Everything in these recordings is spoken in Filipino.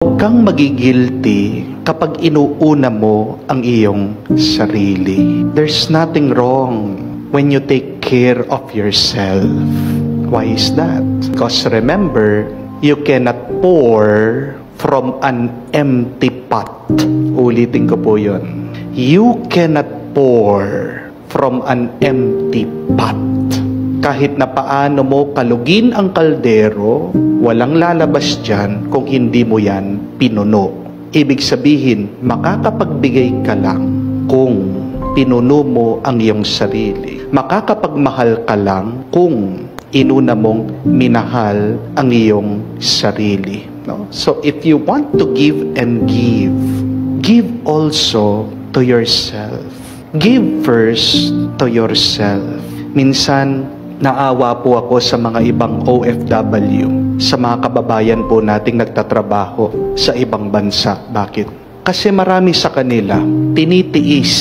Huwag kang magigilty kapag inuuna mo ang iyong sarili. There's nothing wrong when you take care of yourself. Why is that? Because remember, you cannot pour from an empty pot. Ulitin ko po yun. You cannot pour from an empty pot. Kahit na paano mo kalugin ang kaldero, walang lalabas dyan kung hindi mo yan pinuno. Ibig sabihin, makakapagbigay ka lang kung pinuno mo ang iyong sarili. Makakapagmahal ka lang kung inuna mong minahal ang iyong sarili. No? So if you want to give and give also to yourself. Give first to yourself. Minsan, naawa po ako sa mga ibang OFW, sa mga kababayan po nating nagtatrabaho sa ibang bansa. Bakit? Kasi marami sa kanila, tinitiis,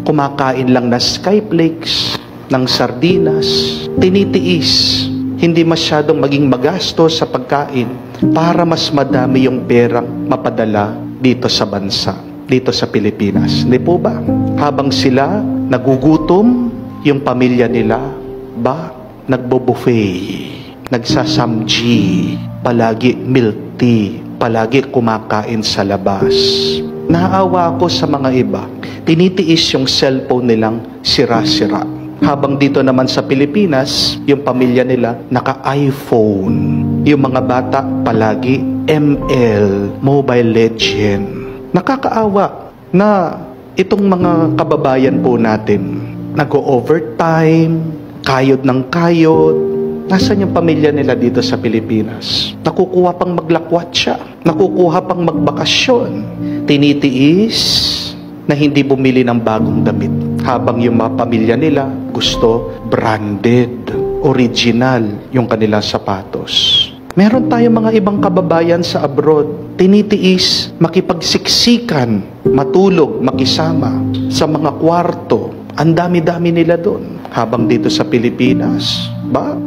kumakain lang na skyflakes, ng sardinas, tinitiis, hindi masyadong maging magastos sa pagkain para mas madami yung perang mapadala dito sa bansa, dito sa Pilipinas. Hindi po ba? Habang sila nagugutom, yung pamilya nila, nagbo-buffet, nagsasamji, palagi milk tea, palagi kumakain sa labas. Naawa ako sa mga iba, tinitiis yung cellphone nilang sira-sira. Habang dito naman sa Pilipinas, yung pamilya nila naka-iPhone. Yung mga bata palagi ML, Mobile Legend. Nakakaawa na itong mga kababayan po natin, nag-overtime, kayod ng kayod. Nasaan yung pamilya nila dito sa Pilipinas? Nakukuha pang maglakwatsa, nakukuha pang magbakasyon. Tinitiis na hindi bumili ng bagong damit. Habang yung mga pamilya nila gusto branded, original yung kanilang sapatos. Meron tayong mga ibang kababayan sa abroad, tinitiis makipagsiksikan, matulog, makisama sa mga kwarto. Ang dami-dami nila doon. Habang dito sa Pilipinas,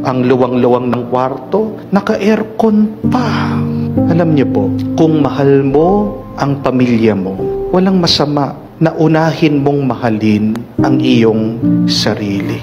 ang luwang-luwang ng kwarto, naka-aircon pa. Alam niyo po, kung mahal mo ang pamilya mo, walang masama na unahin mong mahalin ang iyong sarili.